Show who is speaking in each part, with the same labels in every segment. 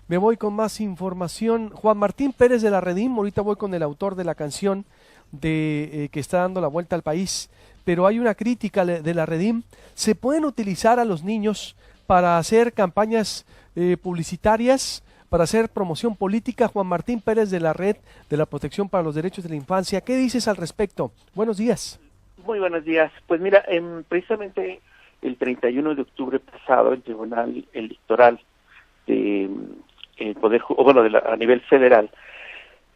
Speaker 1: Me voy con más información. Juan Martín Pérez de la Redim, ahorita voy con el autor de la canción que está dando la vuelta al país, pero hay una crítica de la Redim. ¿Se pueden utilizar a los niños para hacer campañas publicitarias, para hacer promoción política? Juan Martín Pérez de la Red de la Protección para los Derechos de la Infancia, ¿qué dices al respecto? Buenos días.
Speaker 2: Muy buenos días. Pues mira, precisamente el 31 de octubre pasado, el Tribunal Electoral de a nivel federal,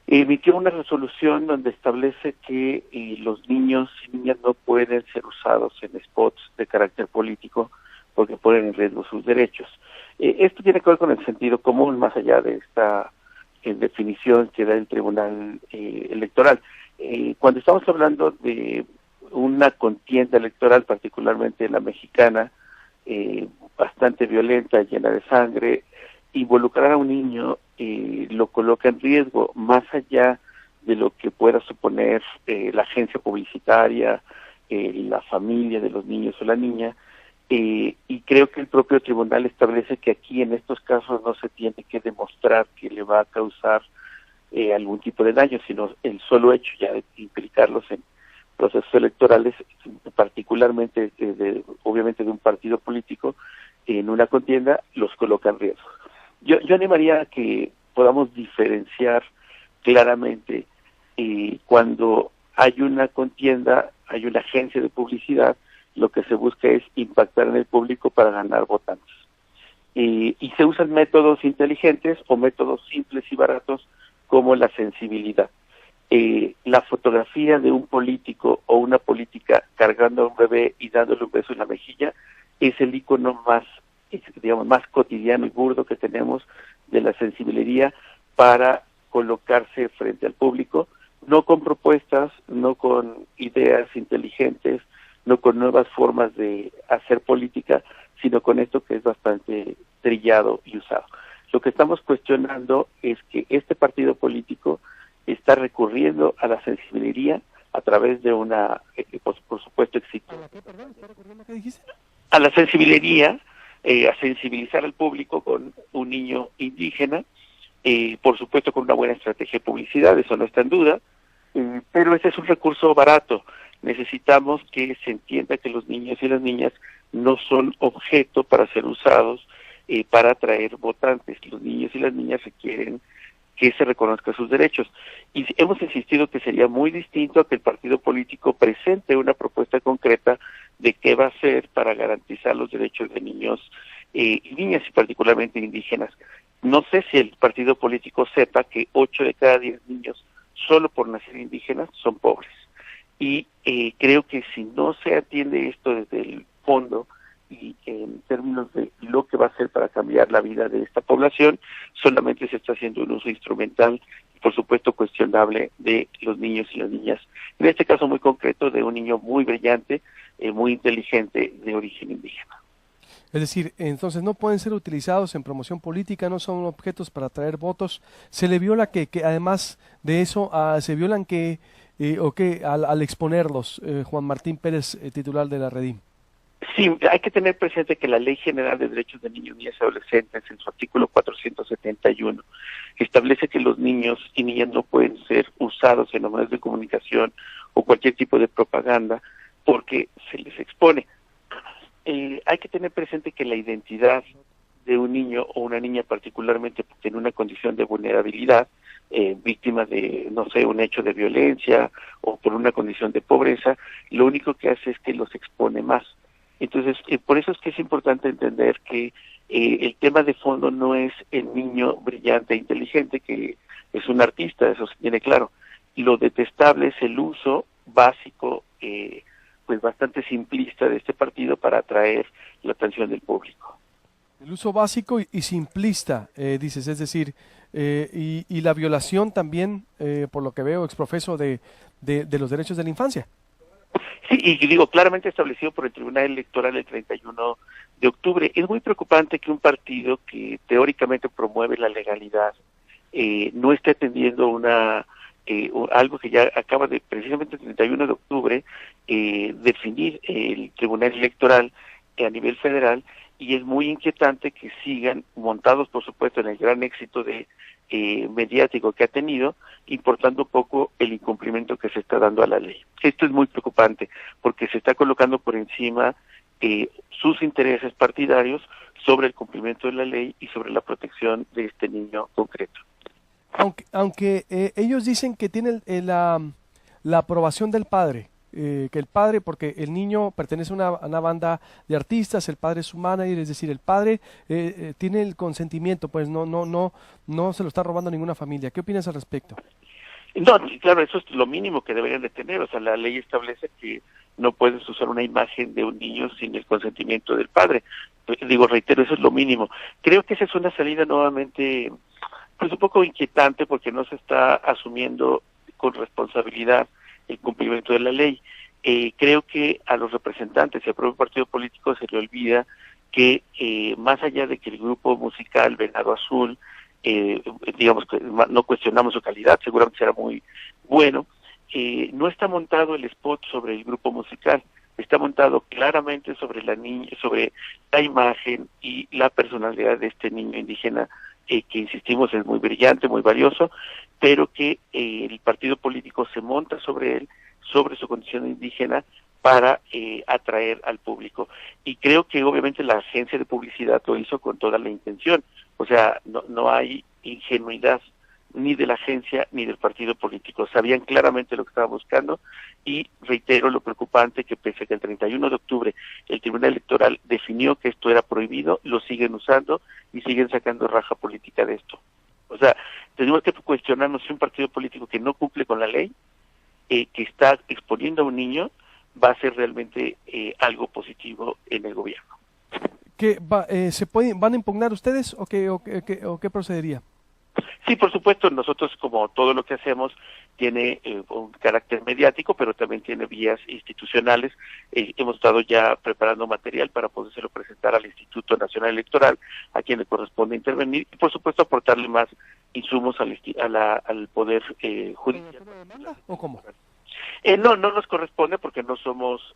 Speaker 2: emitió una resolución donde establece que los niños y niñas no pueden ser usados en spots de carácter político porque ponen en riesgo sus derechos. Esto tiene que ver con el sentido común, más allá de esta definición que da el Tribunal Electoral. Cuando estamos hablando de una contienda electoral, particularmente la mexicana, bastante violenta, llena de sangre, involucrar a un niño lo coloca en riesgo, más allá de lo que pueda suponer la agencia publicitaria, la familia de los niños o la niña, y creo que el propio tribunal establece que aquí en estos casos no se tiene que demostrar que le va a causar algún tipo de daño, sino el solo hecho ya de implicarlos en procesos electorales, particularmente obviamente de un partido político, en una contienda, los coloca en riesgo. Yo animaría a que podamos diferenciar claramente cuando hay una contienda, hay una agencia de publicidad, lo que se busca es impactar en el público para ganar votantes. Y se usan métodos inteligentes o métodos simples y baratos como la sensibilidad. La fotografía de un político o una política cargando a un bebé y dándole un beso en la mejilla es el icono más, digamos, más cotidiano y burdo que tenemos de la sensibilidad para colocarse frente al público, no con propuestas, no con ideas inteligentes, no con nuevas formas de hacer política, sino con esto que es bastante trillado y usado. Lo que estamos cuestionando es que este partido político está recurriendo a la sensibilidad a través de una, por supuesto, éxito.
Speaker 1: ¿A la qué, perdón? ¿Está recurriendo? ¿Qué dijiste?
Speaker 2: A la sensibilidad, a sensibilizar al público con un niño indígena, por supuesto con una buena estrategia de publicidad, eso no está en duda, pero ese es un recurso barato. Necesitamos que se entienda que los niños y las niñas no son objeto para ser usados para atraer votantes. Los niños y las niñas requieren que se reconozcan sus derechos. Y hemos insistido que sería muy distinto a que el partido político presente una propuesta concreta de qué va a hacer para garantizar los derechos de niños y niñas, y particularmente indígenas. No sé si el partido político sepa que 8 de cada 10 niños, solo por nacer indígenas, son pobres. Y creo que si no se atiende esto desde el fondo, y en términos de lo que va a hacer para cambiar la vida de esta población, solamente se está haciendo un uso instrumental y por supuesto cuestionable de los niños y las niñas, en este caso muy concreto de un niño muy brillante, muy inteligente, de origen indígena.
Speaker 1: Es decir, entonces no pueden ser utilizados en promoción política, no son objetos para atraer votos. Se le viola que además de eso, se violan al exponerlos, Juan Martín Pérez, titular de la Redim.
Speaker 2: Sí, hay que tener presente que la Ley General de Derechos de Niños, Niñas y Adolescentes, en su artículo 471, establece que los niños y niñas no pueden ser usados en los medios de comunicación o cualquier tipo de propaganda porque se les expone. Hay que tener presente que la identidad de un niño o una niña, particularmente en una condición de vulnerabilidad, víctima de, no sé, un hecho de violencia o por una condición de pobreza, lo único que hace es que los expone más. Entonces, por eso es que es importante entender que el tema de fondo no es el niño brillante e inteligente, que es un artista, eso se tiene claro. Lo detestable es el uso básico, pues bastante simplista de este partido para atraer la atención del público.
Speaker 1: El uso básico y simplista, dices, es decir, y la violación también, por lo que veo, exprofeso de los derechos de la infancia.
Speaker 2: Sí, y digo, claramente establecido por el Tribunal Electoral el 31 de octubre. Es muy preocupante que un partido que teóricamente promueve la legalidad no esté atendiendo algo que ya acaba de, precisamente el 31 de octubre, definir el Tribunal Electoral a nivel federal, y es muy inquietante que sigan montados, por supuesto, en el gran éxito de mediático que ha tenido, importando poco el incumplimiento que se está dando a la ley. Esto es muy preocupante porque se está colocando por encima sus intereses partidarios sobre el cumplimiento de la ley y sobre la protección de este niño concreto.
Speaker 1: Aunque ellos dicen que tienen la aprobación del padre, que el padre, porque el niño pertenece a una banda de artistas, el padre es su manager, es decir, el padre tiene el consentimiento, pues no se lo está robando a ninguna familia. ¿Qué opinas al respecto?
Speaker 2: No, claro, eso es lo mínimo que deberían de tener. O sea, la ley establece que no puedes usar una imagen de un niño sin el consentimiento del padre. Digo, reitero, eso es lo mínimo. Creo que esa es una salida nuevamente, pues un poco inquietante, porque no se está asumiendo con responsabilidad el cumplimiento de la ley. Creo que a los representantes y al propio partido político se le olvida que más allá de que el grupo musical Venado Azul, digamos que no cuestionamos su calidad, seguramente será muy bueno, no está montado el spot sobre el grupo musical, está montado claramente sobre la niña, sobre la imagen y la personalidad de este niño indígena, que insistimos es muy brillante, muy valioso, pero que el partido político se monta sobre él, sobre su condición indígena, para atraer al público. Y creo que obviamente la agencia de publicidad lo hizo con toda la intención. O sea, no hay ingenuidad ni de la agencia ni del partido político. Sabían claramente lo que estaba buscando, y reitero lo preocupante que pese a que el 31 de octubre el Tribunal Electoral definió que esto era prohibido, lo siguen usando y siguen sacando raja política de esto. O sea, tenemos que cuestionarnos si un partido político que no cumple con la ley, que está exponiendo a un niño, va a ser realmente algo positivo en el gobierno.
Speaker 1: ¿Van a impugnar ustedes o qué procedería?
Speaker 2: Sí, por supuesto, nosotros, como todo lo que hacemos, tiene un carácter mediático, pero también tiene vías institucionales. Hemos estado ya preparando material para podérselo presentar al Instituto Nacional Electoral, a quien le corresponde intervenir, y por supuesto aportarle más insumos al Poder Judicial.
Speaker 1: ¿O cómo?
Speaker 2: No nos corresponde porque no somos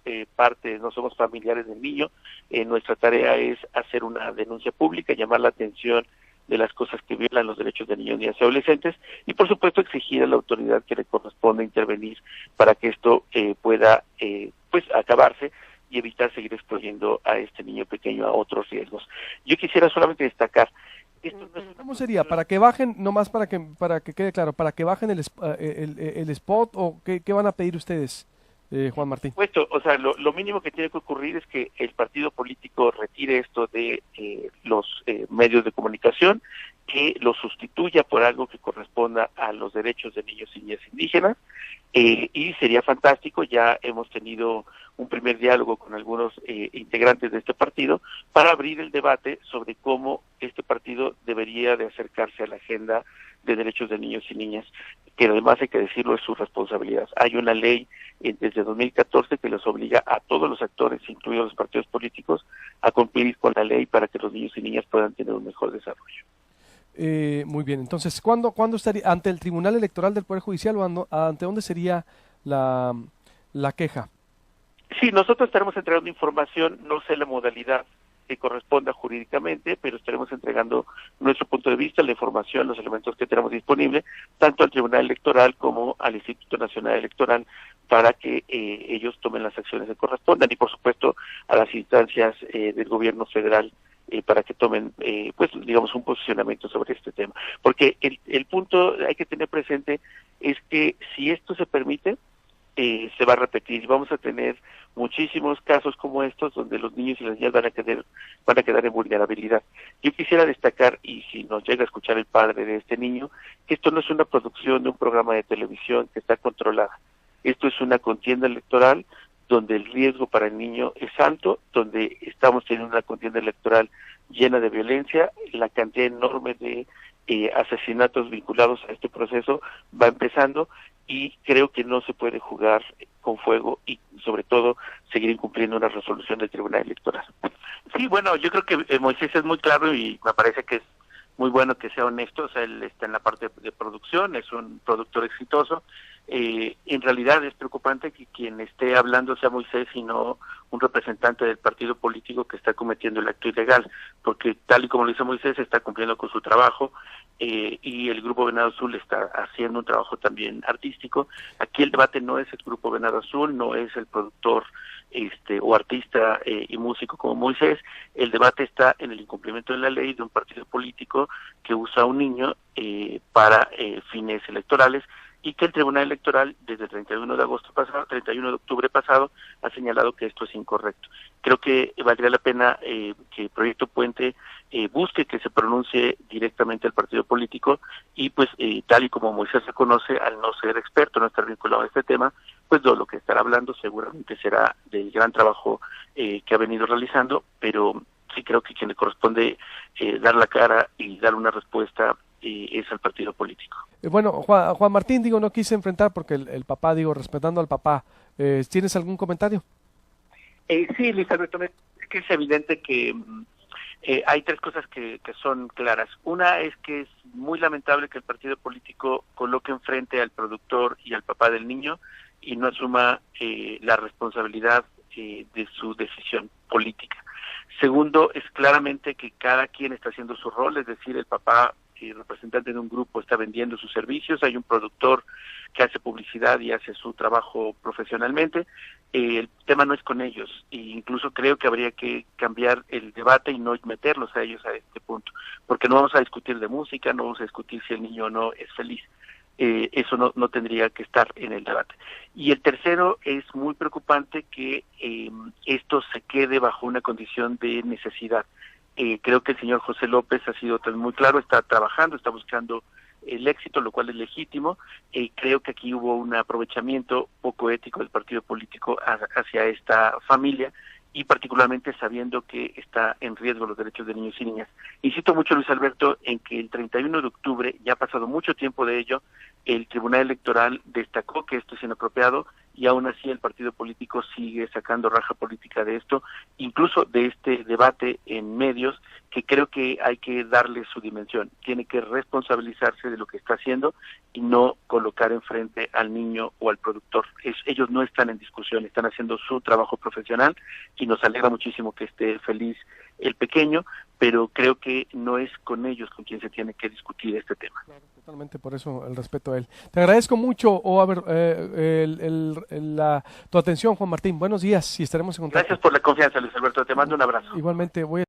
Speaker 2: no somos familiares del niño. Nuestra tarea es hacer una denuncia pública, llamar la atención de las cosas que violan los derechos de niños, niñas y adolescentes, y por supuesto exigir a la autoridad que le corresponde intervenir para que esto pueda pues acabarse y evitar seguir exponiendo a este niño pequeño a otros riesgos. Yo quisiera solamente destacar,
Speaker 1: ¿cómo sería? ¿Para que bajen, nomás para que quede claro, para que bajen el spot, o qué van a pedir ustedes, Juan Martín?
Speaker 2: Por supuesto, o sea, lo mínimo que tiene que ocurrir es que el partido político retire esto de los medios de comunicación, que lo sustituya por algo que corresponda a los derechos de niños y niñas indígenas, y sería fantástico. Ya hemos tenido un primer diálogo con algunos integrantes de este partido para abrir el debate sobre cómo este partido debería de acercarse a la agenda de derechos de niños y niñas, que además, hay que decirlo, es su responsabilidad. Hay una ley desde 2014 que les obliga a todos los actores, incluidos los partidos políticos, a cumplir con la ley para que los niños y niñas puedan tener un mejor desarrollo.
Speaker 1: Muy bien, entonces, ¿cuándo estaría? ¿Ante el Tribunal Electoral del Poder Judicial o ante dónde sería la queja?
Speaker 2: Sí, nosotros estaremos entregando información, no sé la modalidad que corresponda jurídicamente, pero estaremos entregando nuestro punto de vista, la información, los elementos que tenemos disponibles, tanto al Tribunal Electoral como al Instituto Nacional Electoral, para que ellos tomen las acciones que correspondan, y por supuesto a las instancias del gobierno federal, para que tomen, pues digamos, un posicionamiento sobre este tema. Porque el punto hay que tener presente es que si esto se permite, se va a repetir, y vamos a tener muchísimos casos como estos donde los niños y las niñas van a quedar en vulnerabilidad. Yo quisiera destacar, y si nos llega a escuchar el padre de este niño, que esto no es una producción de un programa de televisión que está controlada. Esto es una contienda electoral donde el riesgo para el niño es alto, donde estamos teniendo una contienda electoral llena de violencia, la cantidad enorme de asesinatos vinculados a este proceso va empezando, y creo que no se puede jugar con fuego y sobre todo seguir incumpliendo una resolución del Tribunal Electoral. Sí, bueno, yo creo que Moisés es muy claro, y me parece que es muy bueno que sea honesto, o sea, él está en la parte de producción, es un productor exitoso. En realidad es preocupante que quien esté hablando sea Moisés y no un representante del partido político que está cometiendo el acto ilegal, porque tal y como lo dice Moisés, está cumpliendo con su trabajo, y el Grupo Venado Azul está haciendo un trabajo también artístico. Aquí el debate no es el Grupo Venado Azul, no es el productor o artista y músico como Moisés. El debate está en el incumplimiento de la ley de un partido político que usa a un niño para fines electorales, y que el Tribunal Electoral desde el 31 de agosto pasado, 31 de octubre pasado, ha señalado que esto es incorrecto. Creo que valdría la pena que Proyecto Puente busque que se pronuncie directamente el partido político, y pues tal y como Moisés se conoce, al no ser experto, no estar vinculado a este tema, pues lo que estará hablando seguramente será del gran trabajo que ha venido realizando, pero sí creo que quien le corresponde dar la cara y dar una respuesta es al partido político.
Speaker 1: Bueno, Juan Martín, digo, no quise enfrentar porque el papá, digo, respetando al papá, ¿tienes algún comentario?
Speaker 2: Sí, Luis Alberto, es que es evidente que hay tres cosas que son claras. Una es que es muy lamentable que el partido político coloque enfrente al productor y al papá del niño y no asuma la responsabilidad de su decisión política. Segundo, es claramente que cada quien está haciendo su rol, es decir, el papá, representante de un grupo, está vendiendo sus servicios, hay un productor que hace publicidad y hace su trabajo profesionalmente. El tema no es con ellos, e incluso creo que habría que cambiar el debate y no meterlos a ellos a este punto, porque no vamos a discutir de música, no vamos a discutir si el niño o no es feliz. Eso no tendría que estar en el debate. Y el tercero, es muy preocupante que esto se quede bajo una condición de necesidad. Creo que el señor José López ha sido también muy claro, está trabajando, está buscando el éxito, lo cual es legítimo. Creo que aquí hubo un aprovechamiento poco ético del partido político hacia esta familia, y particularmente sabiendo que está en riesgo los derechos de niños y niñas. Insisto mucho, Luis Alberto, en que el 31 de octubre, ya ha pasado mucho tiempo de ello, el Tribunal Electoral destacó que esto es inapropiado, y aún así el partido político sigue sacando raja política de esto, incluso de este debate en medios, que creo que hay que darle su dimensión. Tiene que responsabilizarse de lo que está haciendo y no colocar enfrente al niño o al productor. Ellos no están en discusión, están haciendo su trabajo profesional, y nos alegra muchísimo que esté feliz el pequeño, pero creo que no es con ellos con quien se tiene que discutir este tema.
Speaker 1: Claro, totalmente, por eso el respeto a él. Te agradezco mucho, tu atención, Juan Martín. Buenos días y estaremos en contacto.
Speaker 2: Gracias por la confianza, Luis Alberto. Te mando un abrazo.
Speaker 1: Igualmente, voy a